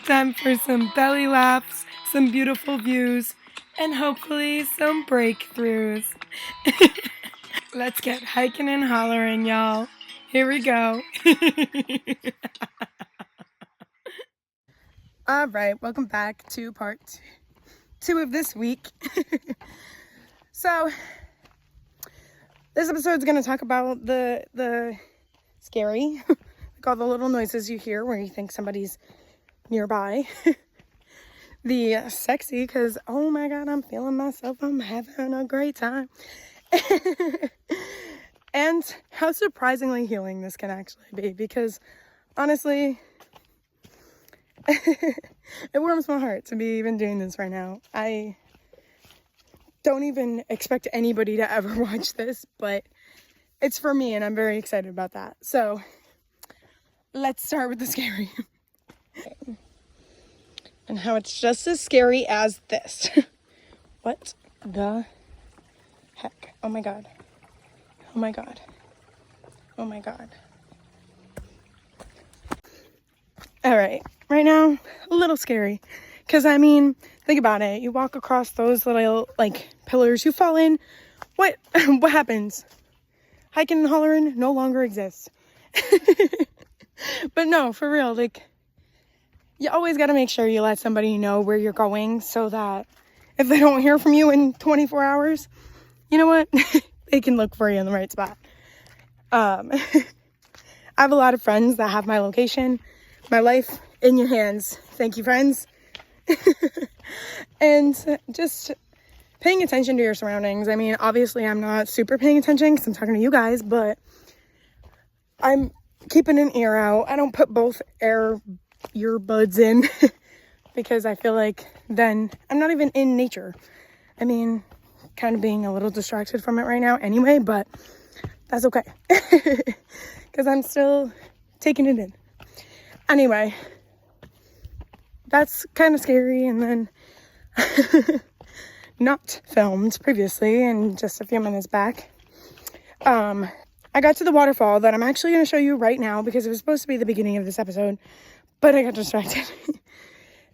Time for some belly laughs, some beautiful views, and hopefully some breakthroughs. Let's get hiking and hollering, y'all. Here we go. All right, welcome back to part 2 of this week. So, this episode is going to talk about the scary, like all the little noises you hear where you think somebody's nearby. The sexy, because oh my god, I'm feeling myself, I'm having a great time. And how surprisingly healing this can actually be, because honestly, it warms my heart to be even doing this right now. I don't even expect anybody to ever watch this, but it's for me and I'm very excited about that. So let's start with the scary. And how it's just as scary as this. What the heck? Oh my god. Oh my god. Oh my god. Alright, right now, a little scary. Because, I mean, think about it. You walk across those little, like, pillars, you fall in. What happens? Hiking and hollering no longer exists. But no, for real, like, you always got to make sure you let somebody know where you're going so that if they don't hear from you in 24 hours, you know what? They can look for you in the right spot. I have a lot of friends that have my location, my life in your hands. Thank you, friends. And just paying attention to your surroundings. I mean, obviously I'm not super paying attention because I'm talking to you guys, but I'm keeping an ear out. I don't put both earbuds in because I feel like then I'm not even in nature. I mean, kind of being a little distracted from it right now anyway, but that's okay because I'm still taking it in. Anyway, that's kind of scary. And then not filmed previously and just a few minutes back, I got to the waterfall that I'm actually going to show you right now because it was supposed to be the beginning of this episode, but I got distracted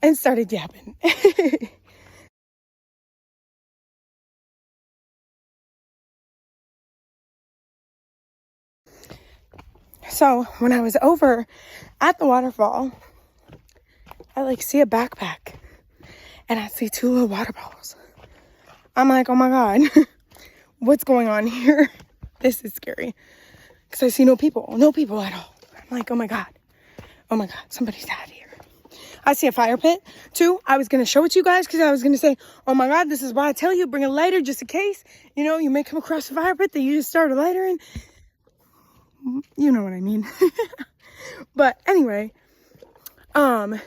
and started yapping. So when I was over at the waterfall, I like see a backpack and I see 2 little water bottles. I'm like, oh my god, what's going on here? This is scary because I see no people at all. I'm like, oh my god, somebody's out here. I see a fire pit too. I was gonna show it to you guys because I was gonna say, oh my god, this is why I tell you, bring a lighter just in case, you know, you may come across a fire pit that you just start a lighter in. You know what I mean. But anyway, it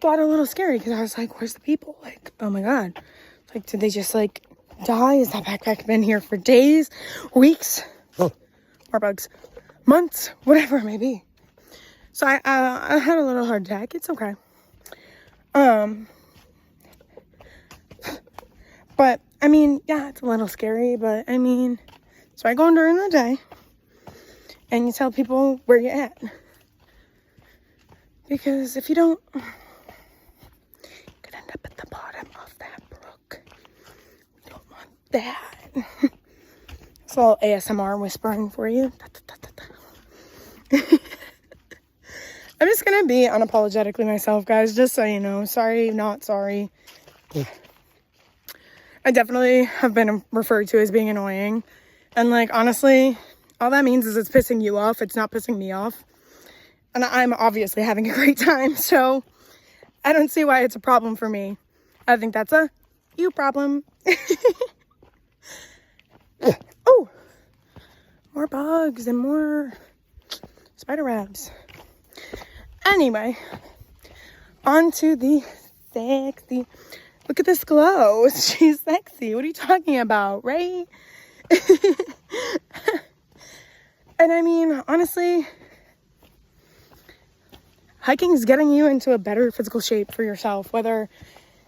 got a little scary because I was like, where's the people? Like, oh my god, like, did they just like die? Has that backpack been here for days, weeks, more bugs, months, whatever it may be? So I had a little heart attack. It's okay. But I mean, yeah, it's a little scary, but I mean, so I go in during the day and you tell people where you're at. Because if you don't, you could end up at the bottom of that brook. We don't want that. It's a little ASMR whispering for you. I'm just gonna be unapologetically myself, guys, just so you know. Sorry, not sorry. I definitely have been referred to as being annoying. And like, honestly, all that means is it's pissing you off. It's not pissing me off. And I'm obviously having a great time, so I don't see why it's a problem for me. I think that's a you problem. Oh, more bugs and more spider webs. Anyway, on to the sexy. Look at this glow. She's sexy. What are you talking about, right? And I mean, honestly, hiking is getting you into a better physical shape for yourself, whether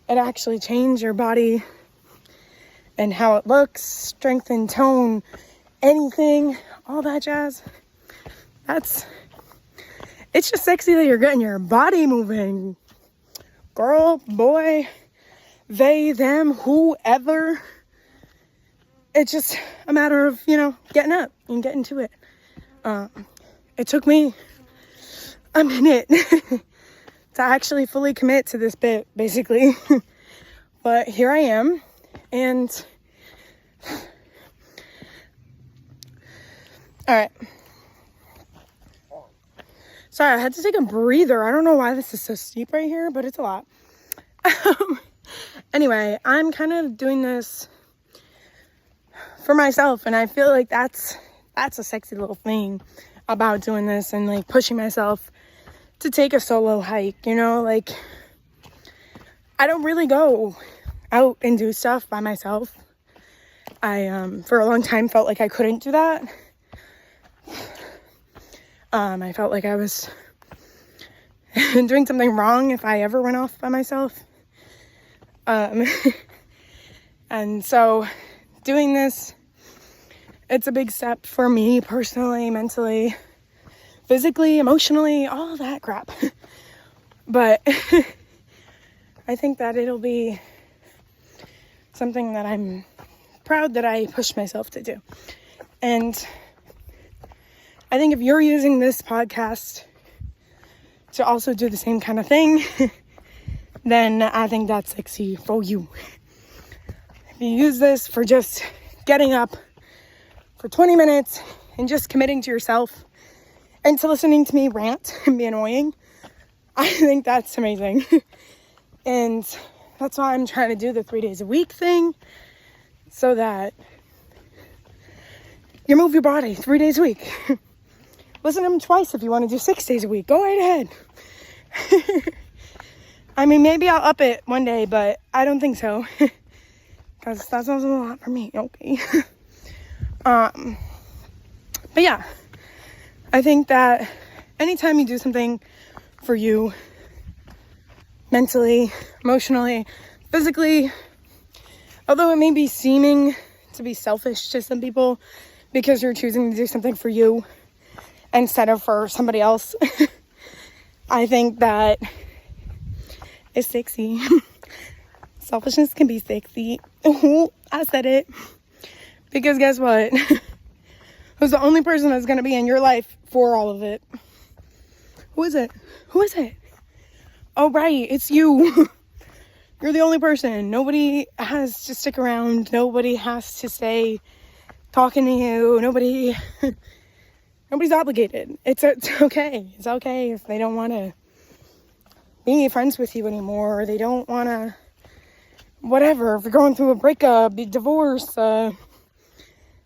it actually change your body and how it looks, strength and tone, anything, all that jazz. it's just sexy that you're getting your body moving. Girl, boy, they, them, whoever. It's just a matter of, getting up and getting to it. It took me a minute to actually fully commit to this bit, basically. But here I am, and all right. Sorry, I had to take a breather. I don't know why this is so steep right here, but it's a lot. Anyway, I'm kind of doing this for myself, and I feel like that's a sexy little thing about doing this and like pushing myself to take a solo hike, like I don't really go out and do stuff by myself. I for a long time felt like I couldn't do that. I felt like I was doing something wrong if I ever went off by myself. And so doing this, it's a big step for me personally, mentally, physically, emotionally, all that crap. But I think that it'll be something that I'm proud that I pushed myself to do. And I think if you're using this podcast to also do the same kind of thing, then I think that's sexy for you. If you use this for just getting up for 20 minutes and just committing to yourself and to listening to me rant and be annoying, I think that's amazing. And that's why I'm trying to do the 3 days a week thing, so that you move your body 3 days a week. Listen to them twice if you want to do 6 days a week. Go right ahead. I mean, maybe I'll up it one day, but I don't think so. Because that sounds a lot for me. Okay. But yeah, I think that anytime you do something for you, mentally, emotionally, physically, although it may be seeming to be selfish to some people because you're choosing to do something for you instead of for somebody else, I think that it's sexy. Selfishness can be sexy. I said it. Because guess what? Who's the only person that's going to be in your life for all of it? Who is it? Who is it? Oh, right. It's you. You're the only person. Nobody has to stick around. Nobody has to stay talking to you. Nobody's obligated. It's okay. It's okay if they don't want to be friends with you anymore, or they don't want to, whatever, if you're going through a breakup, a divorce, I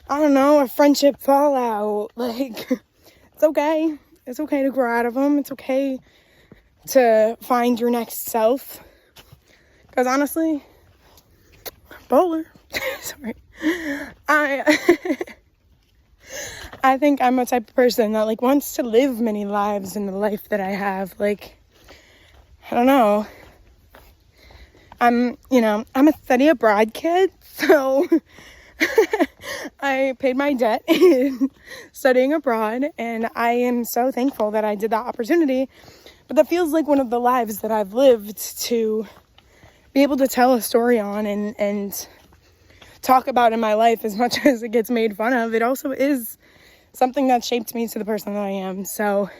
don't know, a friendship fallout, like, it's okay. It's okay to grow out of them. It's okay to find your next self. Because honestly, bowler, sorry, I think I'm a type of person that, like, wants to live many lives in the life that I have. Like, I don't know. I'm a study abroad kid, so I paid my debt in studying abroad, and I am so thankful that I did that opportunity. But that feels like one of the lives that I've lived to be able to tell a story on and talk about in my life. As much as it gets made fun of, it also is something that shaped me to the person that I am. So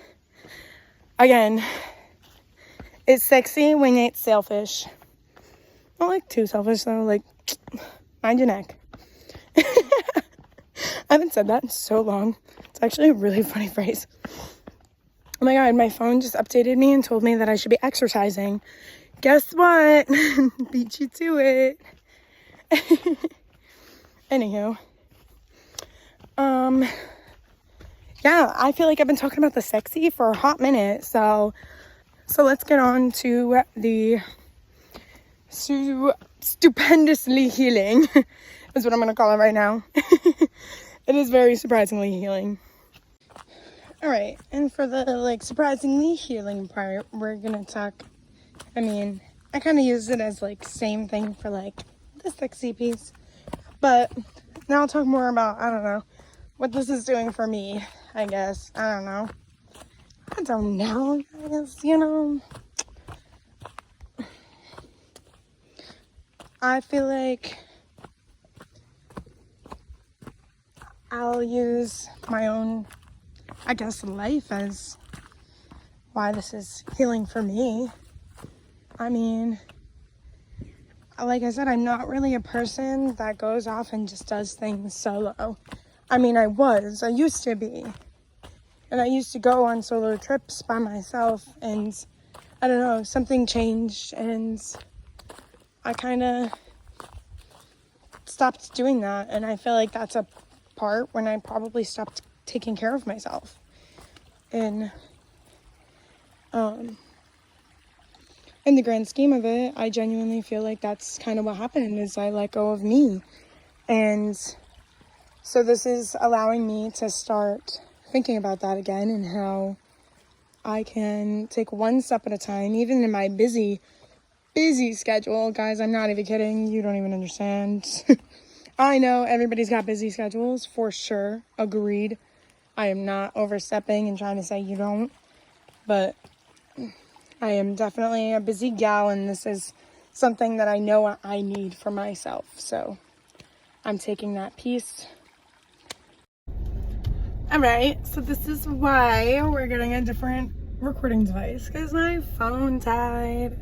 again, it's sexy when it's selfish. Not like too selfish though, like mind your neck. I haven't said that in so long. It's actually a really funny phrase. Oh my god, my phone just updated me and told me that I should be exercising. Guess what? Beat you to it. Anywho. Yeah, I feel like I've been talking about the sexy for a hot minute, so let's get on to the stupendously healing is what I'm going to call it right now. It is very surprisingly healing. Alright, and for the, like, surprisingly healing part, we're going to talk, I kind of use it as, like, same thing for, like, the sexy piece. But now I'll talk more about, I don't know, what this is doing for me. I guess. I don't know. I don't know, guys, you know. I feel like I'll use my own, I guess, life as why this is healing for me. I mean, like I said, I'm not really a person that goes off and just does things solo. I mean, I used to be. And I used to go on solo trips by myself, and I don't know, something changed, and I kind of stopped doing that. And I feel like that's a part when I probably stopped taking care of myself. And in the grand scheme of it, I genuinely feel like that's kind of what happened, is I let go of me. And so this is allowing me to start thinking about that again, and how I can take one step at a time, even in my busy schedule. Guys, I'm not even kidding. You don't even understand. I know everybody's got busy schedules, for sure. Agreed. I am not overstepping and trying to say you don't, but I am definitely a busy gal, and this is something that I know I need for myself. So I'm taking that piece. Alright, so this is why we're getting a different recording device, because my phone died.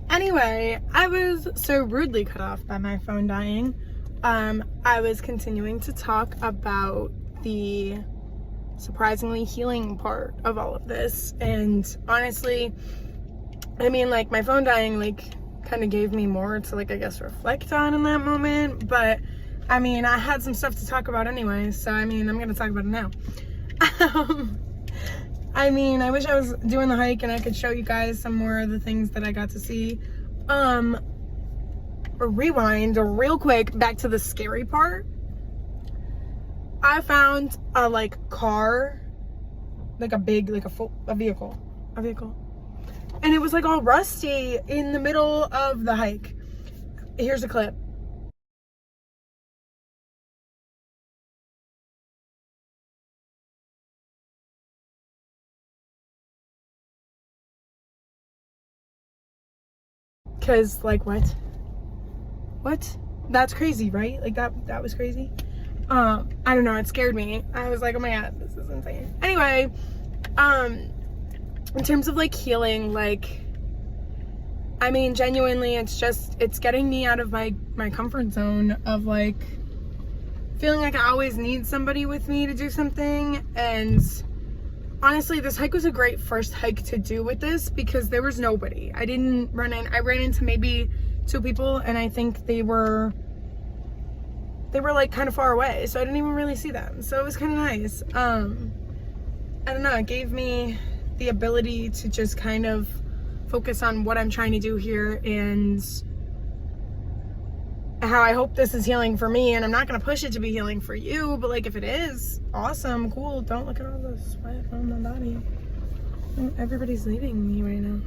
Anyway, I was so rudely cut off by my phone dying. I was continuing to talk about the surprisingly healing part of all of this, and honestly, I mean, like, my phone dying, like, kind of gave me more to, like, I guess, reflect on in that moment, but I mean, I had some stuff to talk about anyway, so I mean, I'm gonna talk about it now. I mean, I wish I was doing the hike and I could show you guys some more of the things that I got to see. Rewind real quick back to the scary part. I found a, like, car, like a big, like a vehicle, and it was, like, all rusty in the middle of the hike. Here's a clip. Cause, like, what? That's crazy, right? Like, that was crazy. I don't know, it scared me. I was like, oh my god, this is insane. Anyway, in terms of, like, healing, like, I mean, genuinely, it's getting me out of my comfort zone of, like, feeling like I always need somebody with me to do something. And honestly, this hike was a great first hike to do with this, because there was nobody. I ran into maybe 2 people, and I think they were like kind of far away, so I didn't even really see them. So it was kind of nice. I don't know, it gave me the ability to just kind of focus on what I'm trying to do here, and how I hope this is healing for me. And I'm not going to push it to be healing for you, but, like, if it is, awesome, cool. Don't look at all the sweat on my body. Everybody's leaving me right now.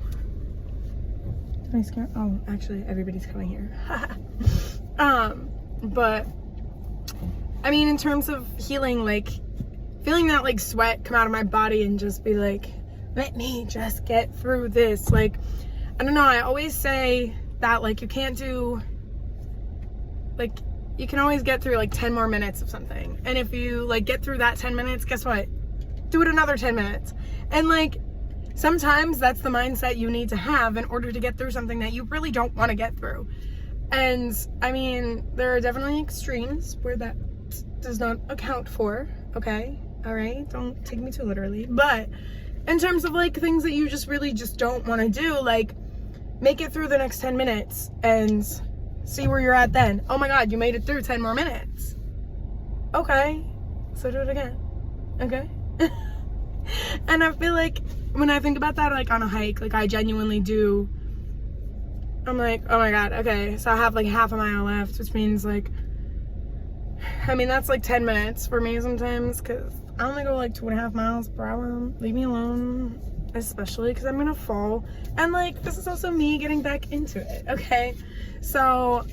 Am I scared? Oh, actually, everybody's coming here. But I mean, in terms of healing, like, feeling that, like, sweat come out of my body and just be like, let me just get through this. Like, I don't know, I always say that, like, you can't do, like, you can always get through, like, 10 more minutes of something. And if you, like, get through that 10 minutes, guess what? Do it another 10 minutes. And, like, sometimes that's the mindset you need to have in order to get through something that you really don't want to get through. And, I mean, there are definitely extremes where that does not account for, okay? All right? Don't take me too literally. But in terms of, like, things that you just really just don't want to do, like, make it through the next 10 minutes and see where you're at then. Oh my god, you made it through 10 more minutes. Okay, so do it again. Okay? And I feel like when I think about that, like, on a hike, like, I genuinely do, I'm like, oh my god, okay, so I have, like, half a mile left, which means, like, I mean, that's, like, 10 minutes for me sometimes, because I only go, like, 2.5 miles per hour. Leave me alone, especially because I'm gonna fall. And, like, this is also me getting back into it, okay? So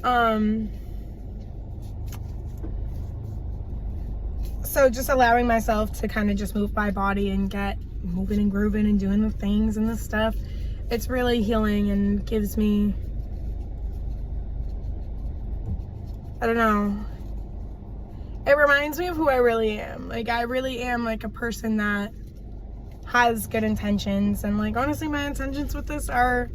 So just allowing myself to kind of just move my body and get moving and grooving and doing the things and the stuff, it's really healing and gives me, I don't know, it reminds me of who I really am. Like, I really am like a person that has good intentions, and like, honestly, my intentions with this are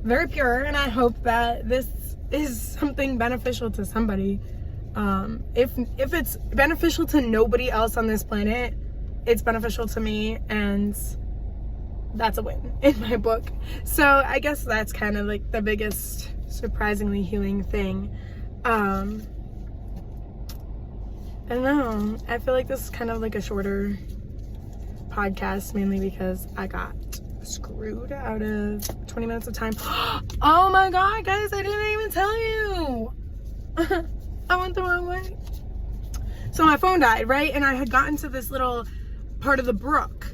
very pure, and I hope that this is something beneficial to somebody. If it's beneficial to nobody else on this planet, it's beneficial to me, and that's a win in my book. So I guess that's kind of like the biggest surprisingly healing thing. I don't know, I feel like this is kind of like a shorter podcast, mainly because I got screwed out of 20 minutes of time. Oh my god, guys, I didn't even tell you. I went the wrong way. So my phone died, right? And I had gotten to this little part of the brook,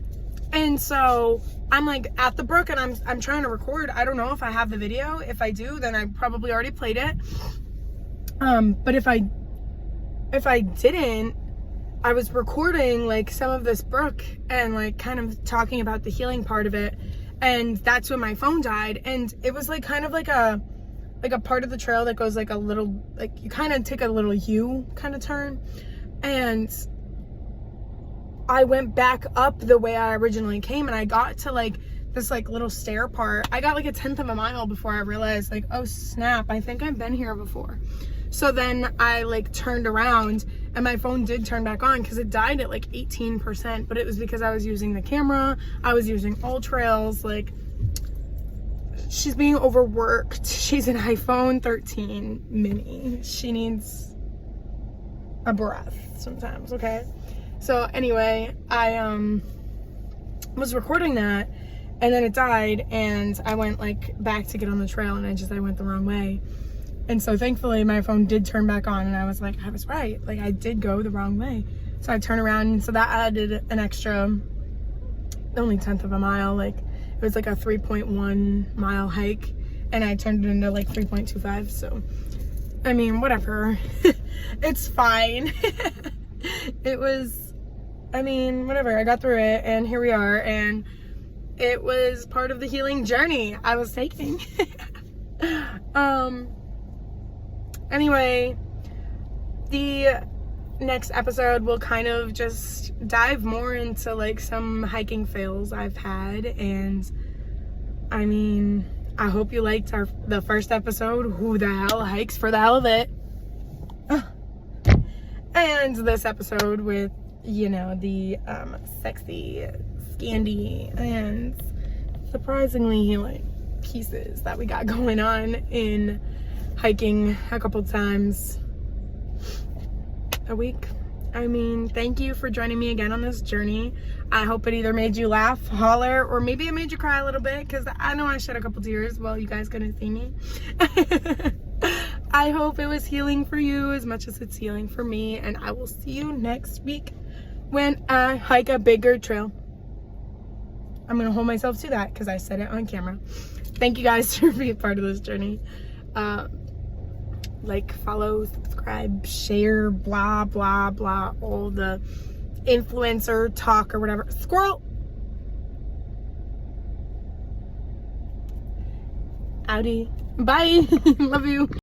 and so I'm like at the brook, and I'm trying to record. I don't know if I have the video. If I do, then I probably already played it. But if I didn't, I was recording like some of this brook and like kind of talking about the healing part of it, and that's when my phone died. And it was like kind of like a part of the trail that goes like a little, like you kind of take a little U kind of turn, and I went back up the way I originally came, and I got to like this like little stair part. I got like a 1/10 of a mile before I realized, like, oh snap, I think I've been here before. So then I like turned around, and my phone did turn back on because it died at like 18%, but it was because I was using the camera, I was using All Trails. Like, she's being overworked. She's an iPhone 13 mini. She needs a breath sometimes, okay? So anyway, I was recording that, and then it died, and I went like back to get on the trail, and I went the wrong way. And so thankfully my phone did turn back on, and I was like, I was right. Like, I did go the wrong way. So I turned around, and so that added an extra, only 1/10 of a mile. Like, it was like a 3.1 mile hike, and I turned it into like 3.25. So, I mean, whatever. It's fine. It was, I mean, whatever. I got through it, and here we are, and it was part of the healing journey I was taking. Anyway, the next episode will kind of just dive more into like some hiking fails I've had, and I mean, I hope you liked the first episode, Who the Hell Hikes for the Hell of It, and this episode with, you know, the sexy, scandy, and surprisingly healing pieces that we got going on in hiking a couple times a week. I mean, thank you for joining me again on this journey. I hope it either made you laugh, holler, or maybe it made you cry a little bit, because I know I shed a couple tears while you guys couldn't see me. I hope it was healing for you as much as it's healing for me, and I will see you next week when I hike a bigger trail. I'm gonna hold myself to that because I said it on camera. Thank you guys for being part of this journey. Like, follow, subscribe, share, blah, blah, blah, all the influencer talk or whatever. Squirrel! Howdy. Bye. Love you.